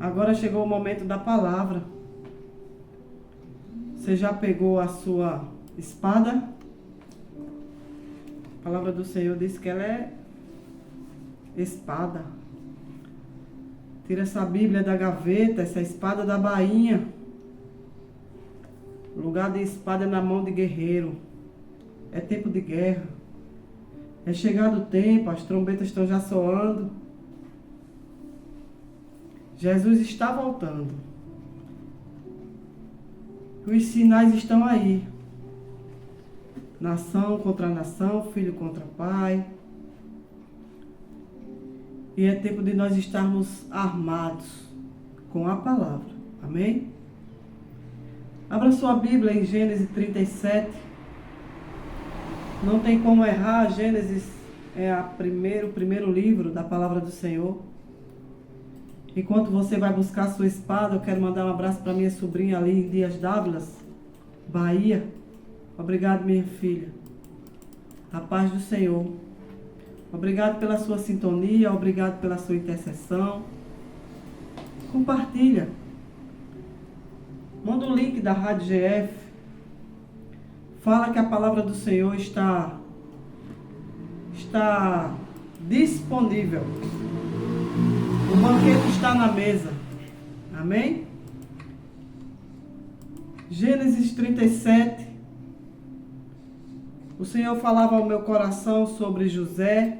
Agora chegou o momento da palavra. Você já pegou a sua espada? A palavra do Senhor diz que ela é espada. Tira essa Bíblia da gaveta, essa espada da bainha. O lugar de espada é na mão de guerreiro. É tempo de guerra. É chegado o tempo, as trombetas estão já soando. Jesus está voltando. Os sinais estão aí. Nação contra nação, filho contra pai. E é tempo de nós estarmos armados com a palavra. Amém? Abra sua Bíblia em Gênesis 37. Não tem como errar. Gênesis é o primeiro livro da palavra do Senhor. Enquanto você vai buscar sua espada, eu quero mandar um abraço para minha sobrinha ali em Dias Dávilas, Bahia. Obrigado, minha filha. A paz do Senhor. Obrigado pela sua sintonia, obrigado pela sua intercessão. Compartilha. Manda um link da Rádio GF. Fala que a palavra do Senhor está disponível. O banquete está na mesa. Amém? Gênesis 37. O Senhor falava ao meu coração sobre José.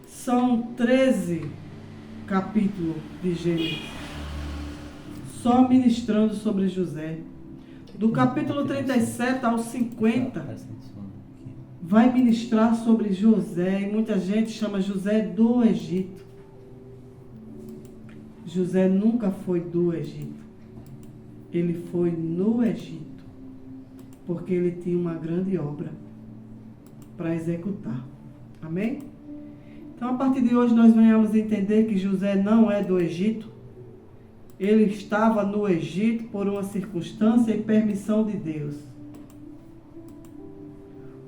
São 13 capítulos de Gênesis. Só ministrando sobre José. Do capítulo 37 ao 50, vai ministrar sobre José. E muita gente chama José do Egito. José nunca foi do Egito. Ele foi no Egito. Porque ele tinha uma grande obra para executar. Amém? Então, a partir de hoje, nós venhamos entender que José não é do Egito. Ele estava no Egito por uma circunstância e permissão de Deus.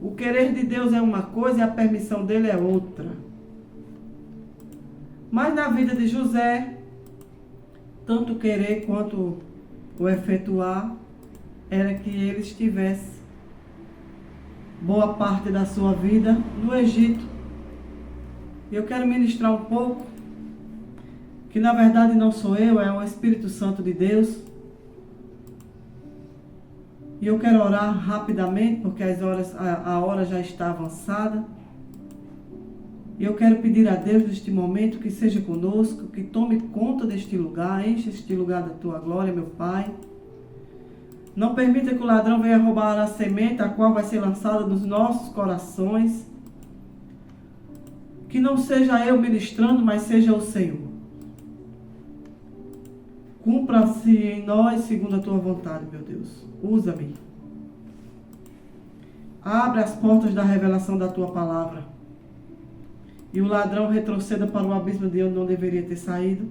O querer de Deus é uma coisa e a permissão dele é outra. Mas na vida de José, tanto o querer quanto o efetuar era que ele estivesse boa parte da sua vida no Egito. Eu quero ministrar um pouco, que na verdade não sou eu, é o Espírito Santo de Deus. E eu quero orar rapidamente, porque a hora já está avançada. E eu quero pedir a Deus neste momento que seja conosco, que tome conta deste lugar, enche este lugar da tua glória, meu Pai. Não permita que o ladrão venha roubar a semente, a qual vai ser lançada nos nossos corações. Que não seja eu ministrando, mas seja o Senhor. Cumpra-se em nós segundo a tua vontade, meu Deus. Usa-me. Abre as portas da revelação da tua palavra. E o ladrão retroceda para o abismo de onde não deveria ter saído.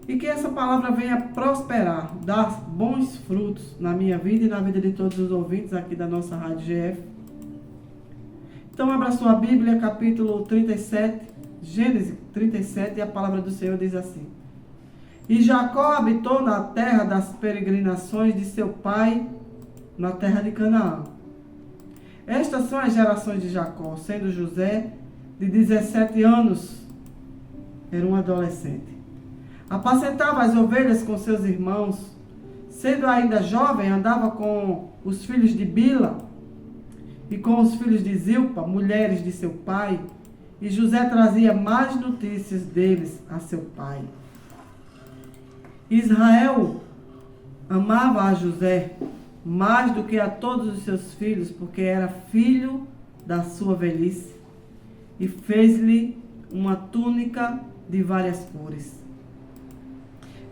E que essa palavra venha prosperar, dar bons frutos na minha vida e na vida de todos os ouvintes aqui da nossa Rádio GF. Então abra sua Bíblia, capítulo 37, Gênesis 37, e a palavra do Senhor diz assim: E Jacó habitou na terra das peregrinações de seu pai, na terra de Canaã. Estas são as gerações de Jacó, sendo José de 17 anos, era um adolescente. Apacentava as ovelhas com seus irmãos. Sendo ainda jovem, andava com os filhos de Bila e com os filhos de Zilpa, mulheres de seu pai. E José trazia mais notícias deles a seu pai. Israel amava a José mais do que a todos os seus filhos, porque era filho da sua velhice. E fez-lhe uma túnica de várias cores.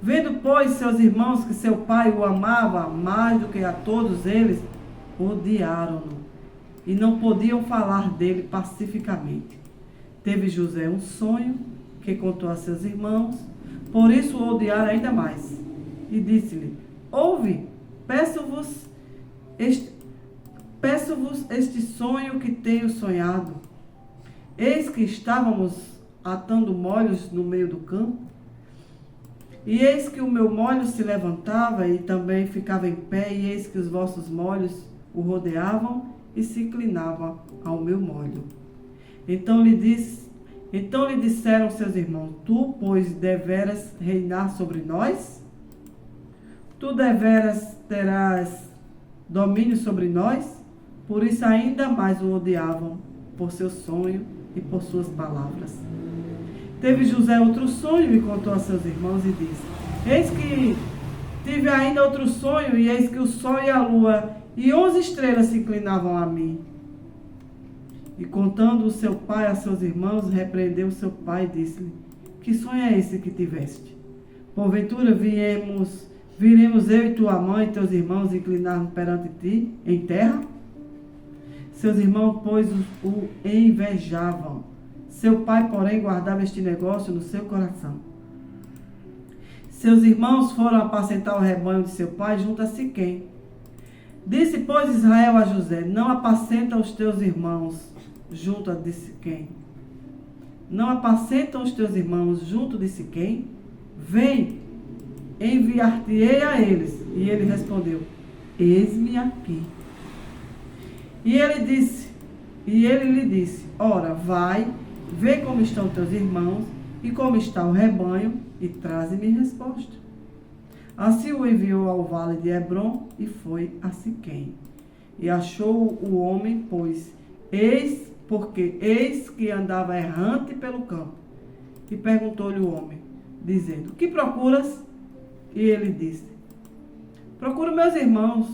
Vendo, pois, seus irmãos que seu pai o amava mais do que a todos eles, odiaram-no e não podiam falar dele pacificamente. Teve José um sonho que contou a seus irmãos, por isso o odiaram ainda mais. E disse-lhe: Ouve, peço-vos este sonho que tenho sonhado. Eis que estávamos atando molhos no meio do campo? E eis que o meu molho se levantava e também ficava em pé, e eis que os vossos molhos o rodeavam e se inclinavam ao meu molho. Então lhe disseram seus irmãos: Tu, pois, deveras reinar sobre nós? Tu deveras terás domínio sobre nós? Por isso ainda mais o odiavam, por seu sonho e por suas palavras. Teve José outro sonho e contou a seus irmãos e disse: Eis que tive ainda outro sonho, e eis que o sol e a lua e 11 estrelas se inclinavam a mim. E contando o seu pai a seus irmãos, repreendeu o seu pai e disse-lhe: Que sonho é esse que tiveste? Porventura viremos eu e tua mãe e teus irmãos inclinar-nos perante ti em terra? Seus irmãos, pois, o invejavam. Seu pai, porém, guardava este negócio no seu coração. Seus irmãos foram apacentar o rebanho de seu pai junto a Siquém. Disse, pois, Israel a José: Não apacenta os teus irmãos junto de Siquém? Não apacentam os teus irmãos junto de Siquém? Vem, enviar-te-ei a eles. E ele respondeu: Eis-me aqui. E ele lhe disse: Ora, vai, vê como estão teus irmãos e como está o rebanho, e traze-me resposta. Assim o enviou ao vale de Hebrom e foi a Siquém. E achou o homem, pois, eis que andava errante pelo campo. E perguntou-lhe o homem, dizendo: Que procuras? E ele disse: Procuro meus irmãos.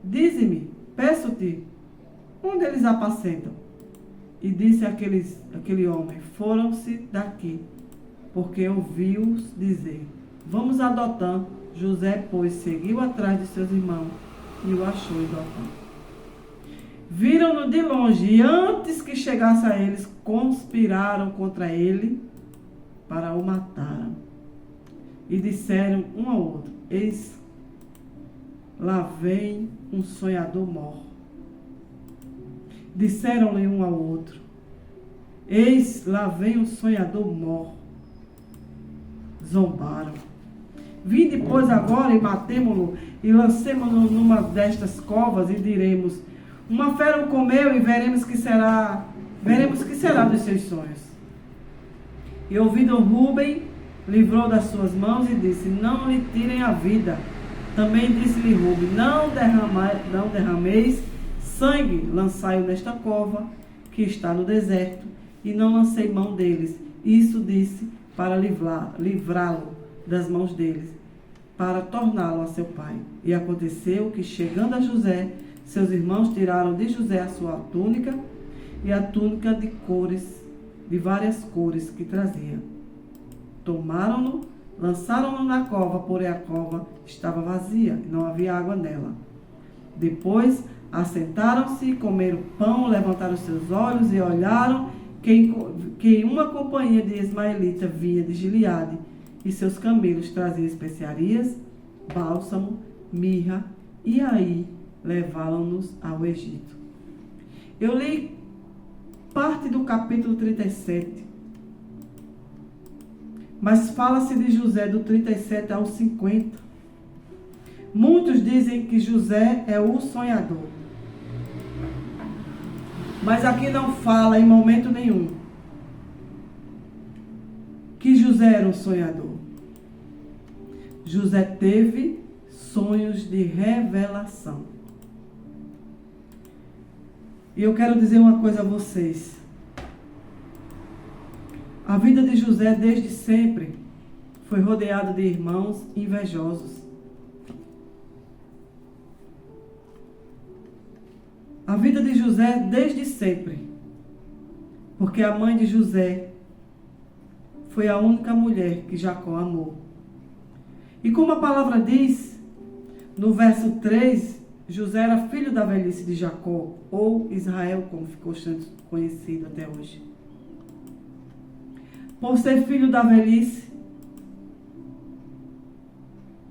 Dize-me, peço-te, onde eles apacentam? E disse aquele homem: Foram-se daqui, porque ouviu-os dizer: Vamos a Dotã. José, pois, seguiu atrás de seus irmãos e o achou em Dotã. Viram-no de longe, e antes que chegasse a eles, conspiraram contra ele para o matar. E disseram um ao outro: Eis, lá vem um sonhador mor. Disseram-lhe um ao outro: Eis, lá vem um sonhador mor. Zombaram. Vinde, pois, agora e matemo-lo e lancemo-lo numa destas covas e diremos: Uma fera o comeu, e veremos que será dos seus sonhos. E ouvindo Rúben, livrou das suas mãos e disse: Não lhe tirem a vida. Também disse-lhe Rúben: Não derrameis sangue, lançai-o nesta cova que está no deserto, e não lancei mão deles. Isso disse para livrá-lo das mãos deles, para torná-lo a seu pai. E aconteceu que, chegando a José, seus irmãos tiraram de José a sua túnica e a túnica de várias cores que trazia. Tomaram-no, lançaram-no na cova, porém a cova estava vazia e não havia água nela. Depois assentaram-se e comeram pão, levantaram seus olhos e olharam que uma companhia de ismaelita vinha de Gileade, e seus camelos traziam especiarias, bálsamo, mirra, e aí levaram-nos ao Egito. Eu li parte do capítulo 37, mas fala-se de José do 37 ao 50. Muitos dizem que José é o sonhador, mas aqui não fala em momento nenhum que José era um sonhador. José teve sonhos de revelação. E eu quero dizer uma coisa a vocês. A vida de José desde sempre foi rodeada de irmãos invejosos. A vida de José desde sempre, porque a mãe de José foi a única mulher que Jacó amou. E como a palavra diz, no verso 3, José era filho da velhice de Jacó, ou Israel, como ficou sendo conhecido até hoje. Por ser filho da velhice,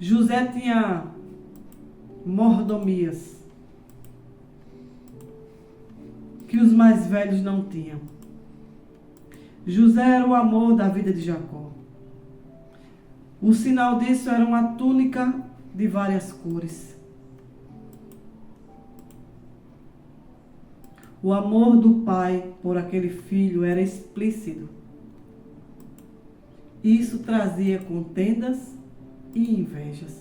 José tinha mordomias que os mais velhos não tinham. José era o amor da vida de Jacó. O sinal disso era uma túnica de várias cores. O amor do pai por aquele filho era explícito. Isso trazia contendas e invejas.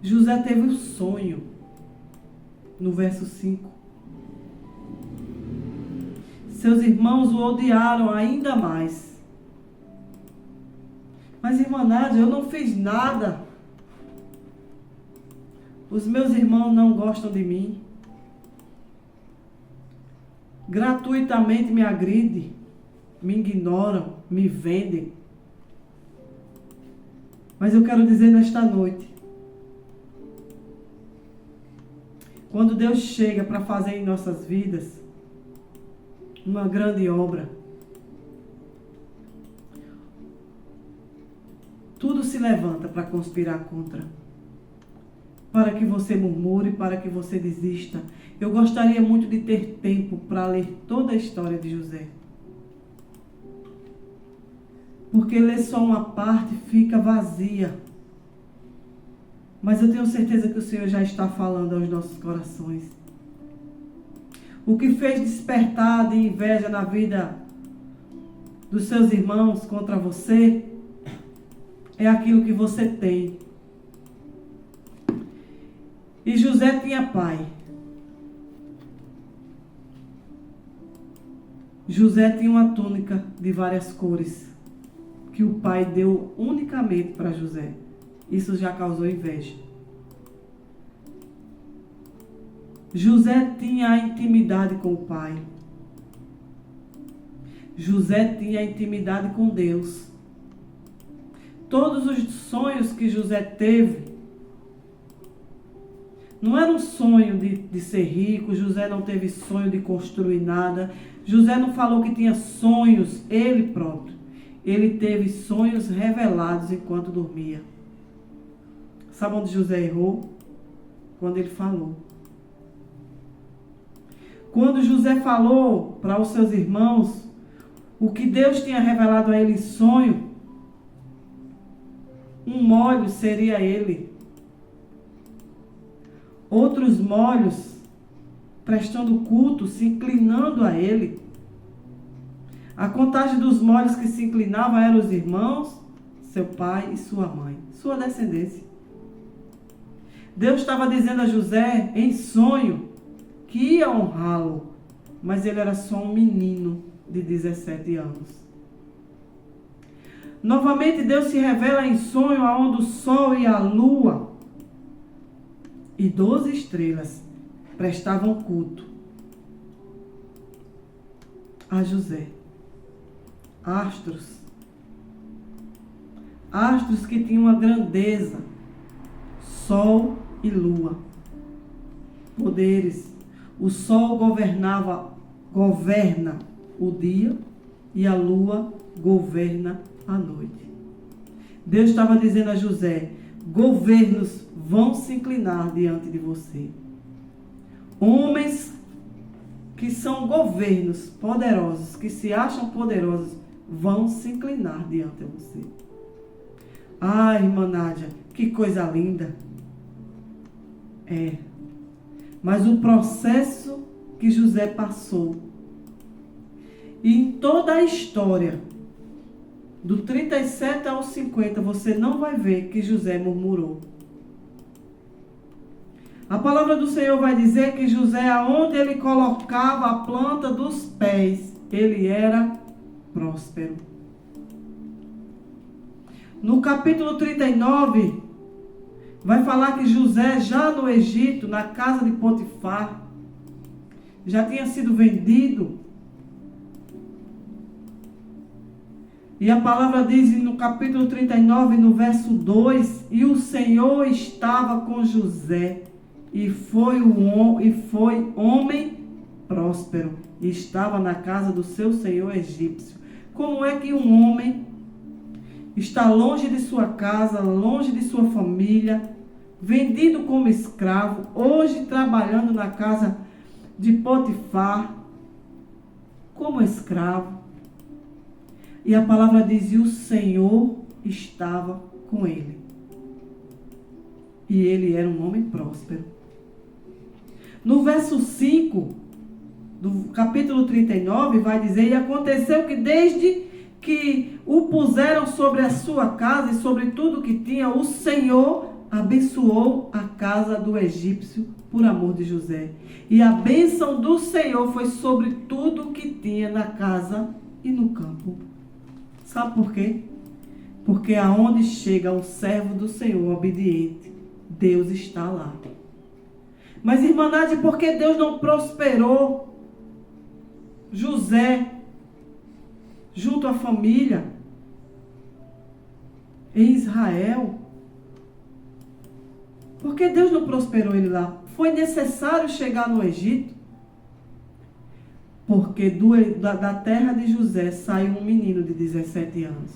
José teve um sonho, no verso 5. Seus irmãos o odiaram ainda mais. Mas, irmã Nádia, eu não fiz nada. Os meus irmãos não gostam de mim. Gratuitamente me agridem, me ignoram, me vendem. Mas eu quero dizer nesta noite, quando Deus chega para fazer em nossas vidas uma grande obra, tudo se levanta para conspirar contra, para que você murmure, para que você desista. Eu gostaria muito de ter tempo para ler toda a história de José, porque ler só uma parte fica vazia. Mas eu tenho certeza que o Senhor já está falando aos nossos corações. O que fez despertar de inveja na vida dos seus irmãos contra você é aquilo que você tem. E José tinha pai. José tinha uma túnica de várias cores, que o pai deu unicamente para José. Isso já causou inveja. José tinha a intimidade com o pai. José tinha a intimidade com Deus. Todos os sonhos que José teve, não era um sonho de ser rico. José não teve sonho de construir nada. José não falou que tinha sonhos, ele próprio. Ele teve sonhos revelados enquanto dormia. Sabe onde José errou? Quando ele falou. Quando José falou para os seus irmãos o que Deus tinha revelado a ele em sonho, um molho seria ele. Outros molhos prestando culto, se inclinando a ele. A contagem dos molhos que se inclinavam eram os irmãos, seu pai e sua mãe, sua descendência. Deus estava dizendo a José, em sonho, que ia honrá-lo, mas ele era só um menino de 17 anos. Novamente Deus se revela em sonho, aonde o sol e a lua e 12 estrelas prestavam culto a José. Astros que tinham uma grandeza, sol e lua, poderes. O sol governa o dia e a lua governa a noite. Deus estava dizendo a José, governos vão se inclinar diante de você. Homens que são governos poderosos, que se acham poderosos, vão se inclinar diante de você. Ai, irmã Nádia, que coisa linda. Mas o processo que José passou, e em toda a história, do 37 ao 50, você não vai ver que José murmurou. A palavra do Senhor vai dizer que José, aonde ele colocava a planta dos pés, ele era próspero. No capítulo 39, vai falar que José, já no Egito, na casa de Potifar, já tinha sido vendido. E a palavra diz no capítulo 39, no verso 2, e o Senhor estava com José, e foi homem próspero, e estava na casa do seu senhor egípcio. Como é que um homem está longe de sua casa, longe de sua família, vendido como escravo, hoje trabalhando na casa de Potifar, como escravo. E a palavra diz: e o Senhor estava com ele. E ele era um homem próspero. No verso 5 do capítulo 39 vai dizer: e aconteceu que desde que o puseram sobre a sua casa e sobre tudo que tinha, o Senhor abençoou a casa do egípcio por amor de José. E a bênção do Senhor foi sobre tudo que tinha na casa e no campo. Sabe por quê? Porque aonde chega um servo do Senhor obediente, Deus está lá. Mas, irmã Nádia, por que Deus não prosperou José junto à família em Israel? Por que Deus não prosperou ele lá? Foi necessário chegar no Egito? Porque da terra de José saiu um menino de 17 anos.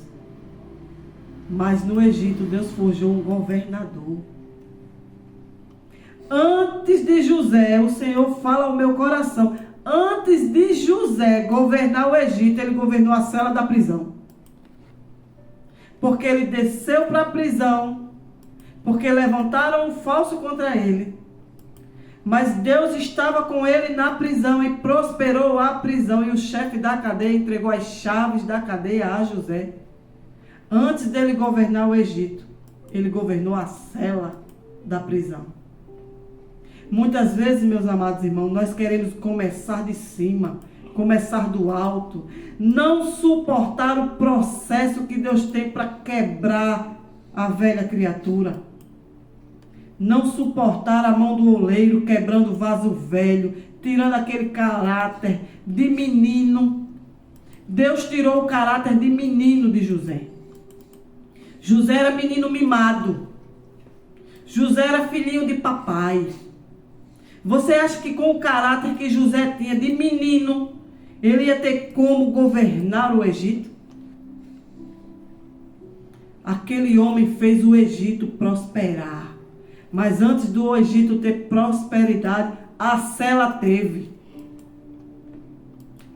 Mas no Egito Deus forjou um governador. Antes de José, o Senhor fala ao meu coração, antes de José governar o Egito, ele governou a cela da prisão. Porque ele desceu para a prisão, porque levantaram um falso contra ele. Mas Deus estava com ele na prisão e prosperou a prisão. E o chefe da cadeia entregou as chaves da cadeia a José. Antes dele governar o Egito, ele governou a cela da prisão. Muitas vezes, meus amados irmãos, nós queremos começar de cima, começar do alto, não suportar o processo que Deus tem para quebrar a velha criatura. Não suportar a mão do oleiro quebrando o vaso velho, tirando aquele caráter de menino. Deus tirou o caráter de menino de José. José era menino mimado. José era filhinho de papai. Você acha que com o caráter que José tinha de menino, ele ia ter como governar o Egito? Aquele homem fez o Egito prosperar. Mas antes do Egito ter prosperidade, a cela teve.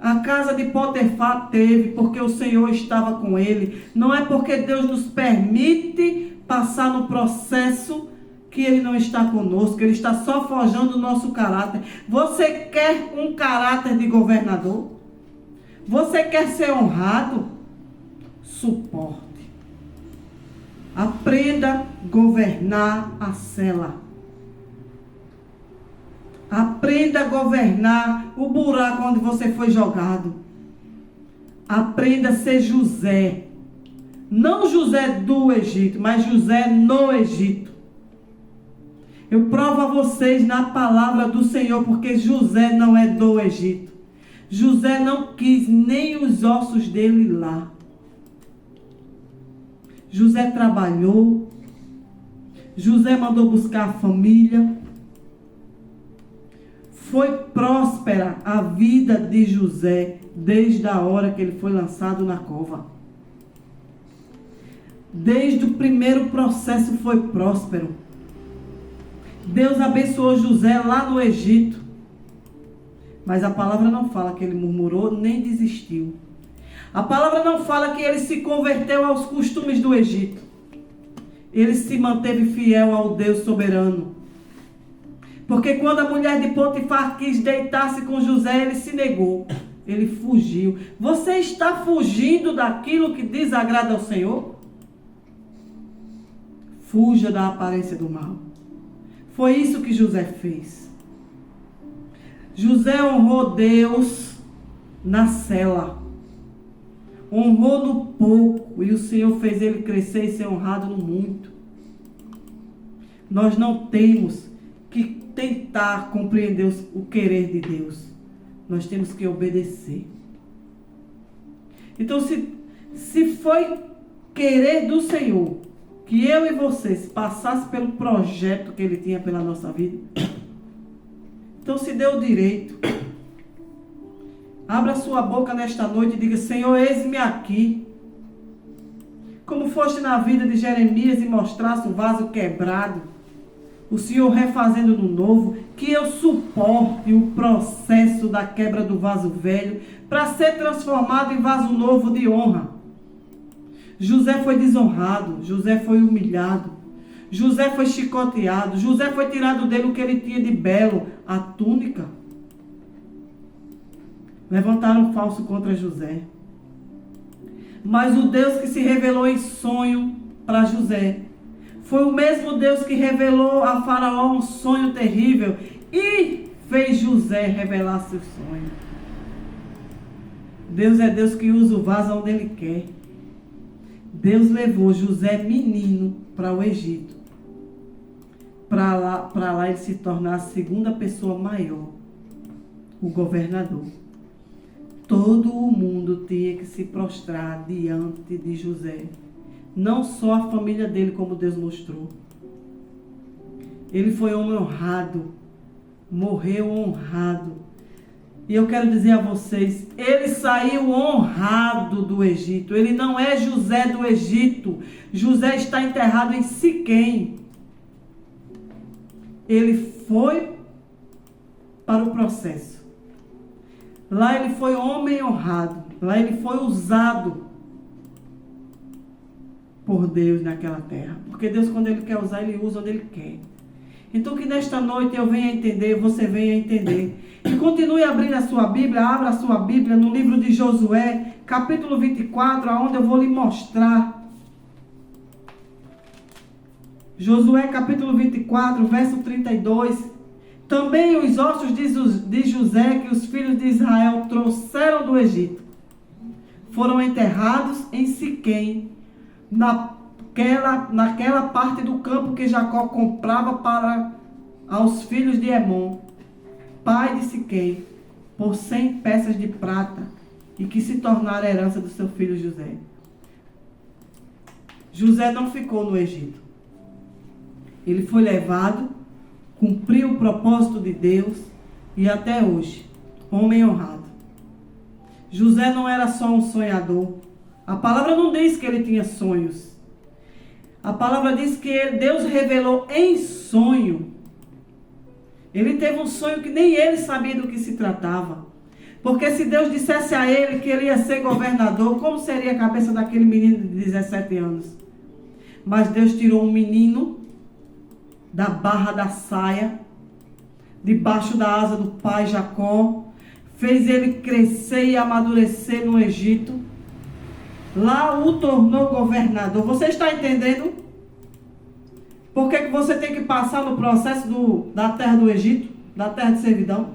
A casa de Potifar teve, porque o Senhor estava com ele. Não é porque Deus nos permite passar no processo que Ele não está conosco. Ele está só forjando o nosso caráter. Você quer um caráter de governador? Você quer ser honrado? Suporte. Aprenda a governar a cela. Aprenda a governar o buraco onde você foi jogado. Aprenda a ser José. Não José do Egito, mas José no Egito. Eu provo a vocês na palavra do Senhor, porque José não é do Egito. José não quis nem os ossos dele lá. José trabalhou. José mandou buscar a família. Foi próspera a vida de José desde a hora que ele foi lançado na cova. Desde o primeiro processo foi próspero. Deus abençoou José lá no Egito. Mas a palavra não fala que ele murmurou nem desistiu. A palavra não fala que ele se converteu aos costumes do Egito. Ele se manteve fiel ao Deus soberano. Porque quando a mulher de Potifar quis deitar-se com José, ele se negou. Ele fugiu. Você está fugindo daquilo que desagrada ao Senhor? Fuja da aparência do mal. Foi isso que José fez. José honrou Deus na cela. Honrou no pouco. E o Senhor fez ele crescer e ser honrado no muito. Nós não temos que tentar compreender o querer de Deus. Nós temos que obedecer. Então, se foi querer do Senhor que eu e vocês passassem pelo projeto que Ele tinha pela nossa vida, então se dê o direito. Abra sua boca nesta noite e diga: Senhor, eis-me aqui. Como foste na vida de Jeremias e mostraste o vaso quebrado, o Senhor refazendo no novo, que eu suporte o processo da quebra do vaso velho para ser transformado em vaso novo de honra. José foi desonrado, José foi humilhado, José foi chicoteado, José foi tirado dele o que ele tinha de belo, a túnica. Levantaram falso contra José. Mas o Deus que se revelou em sonho para José foi o mesmo Deus que revelou a Faraó um sonho terrível e fez José revelar seu sonho. Deus é Deus que usa o vaso onde Ele quer. Deus levou José menino para o Egito. Para lá ele se tornar a segunda pessoa maior, o governador. Todo o mundo tinha que se prostrar diante de José. Não só a família dele, como Deus mostrou. Ele foi homem honrado. Morreu honrado. E eu quero dizer a vocês, ele saiu honrado do Egito. Ele não é José do Egito. José está enterrado em Siquém. Ele foi para o processo. Lá ele foi homem honrado. Lá ele foi usado por Deus naquela terra. Porque Deus, quando Ele quer usar, Ele usa onde Ele quer. Então que nesta noite eu venha entender, você venha entender. E continue abrindo a sua Bíblia, abra a sua Bíblia no livro de Josué, capítulo 24, onde eu vou lhe mostrar. Josué, capítulo 24, verso 32. Também os ossos de José, que os filhos de Israel trouxeram do Egito, foram enterrados em Siquém, naquela parte do campo que Jacó comprava para aos filhos de Emon, pai de Siquém, por 100 peças de prata, e que se tornara a herança do seu filho José. José não ficou no Egito. Ele foi levado, cumpriu o propósito de Deus e até hoje, homem honrado. José não era só um sonhador. A palavra não diz que ele tinha sonhos. A palavra diz que Deus revelou em sonho. Ele teve um sonho que nem ele sabia do que se tratava. Porque se Deus dissesse a ele que ele ia ser governador, como seria a cabeça daquele menino de 17 anos? Mas Deus tirou um menino da barra da saia, debaixo da asa do pai Jacó, fez ele crescer e amadurecer no Egito. Lá o tornou governador. Você está entendendo? Por que você tem que passar no processo da terra do Egito, da terra de servidão?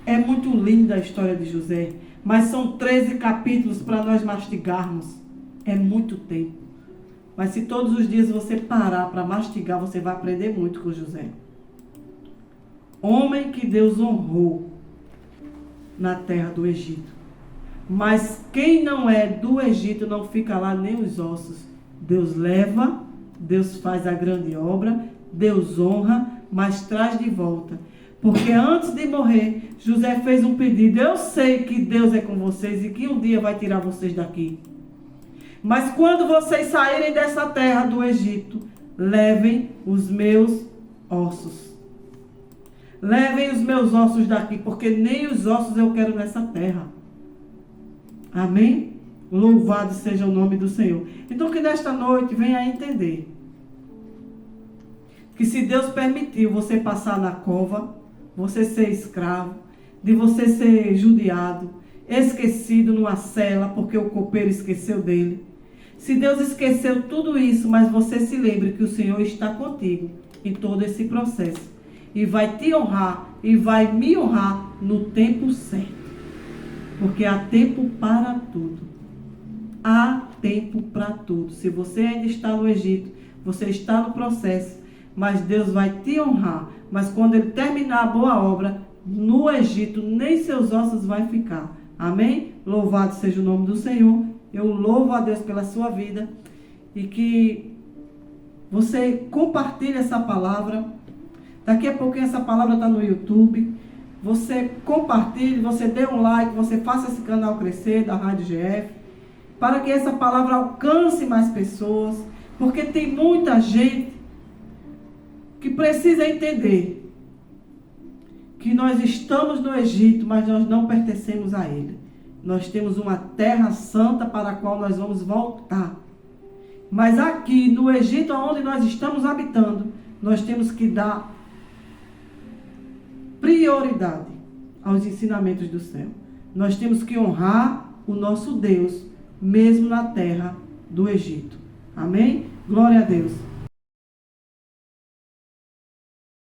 É muito linda a história de José, mas são 13 capítulos para nós mastigarmos. É muito tempo. Mas se todos os dias você parar para mastigar, você vai aprender muito com José. Homem que Deus honrou na terra do Egito. Mas quem não é do Egito não fica lá nem os ossos. Deus leva, Deus faz a grande obra, Deus honra, mas traz de volta. Porque antes de morrer, José fez um pedido. Eu sei que Deus é com vocês e que um dia vai tirar vocês daqui. Mas quando vocês saírem dessa terra do Egito, levem os meus ossos. Levem os meus ossos daqui, porque nem os ossos eu quero nessa terra. Amém? Louvado seja o nome do Senhor. Então que nesta noite venha a entender que se Deus permitiu você passar na cova, você ser escravo, de você ser judiado, esquecido numa cela, porque o copeiro esqueceu dele. Se Deus esqueceu tudo isso, mas você se lembre que o Senhor está contigo em todo esse processo. E vai te honrar e vai me honrar no tempo certo. Porque há tempo para tudo. Há tempo para tudo. Se você ainda está no Egito, você está no processo, mas Deus vai te honrar. Mas quando Ele terminar a boa obra, no Egito, nem seus ossos vai ficar. Amém? Louvado seja o nome do Senhor. Eu louvo a Deus pela sua vida. E que você compartilhe essa palavra. Daqui a pouquinho essa palavra está no YouTube. Você compartilhe, você dê um like, você faça esse canal crescer da Rádio GF, para que essa palavra alcance mais pessoas, porque tem muita gente que precisa entender que nós estamos no Egito, mas nós não pertencemos a ele. Nós temos uma terra santa para a qual nós vamos voltar. Mas aqui no Egito, onde nós estamos habitando, nós temos que dar prioridade aos ensinamentos do céu. Nós temos que honrar o nosso Deus, mesmo na terra do Egito. Amém? Glória a Deus.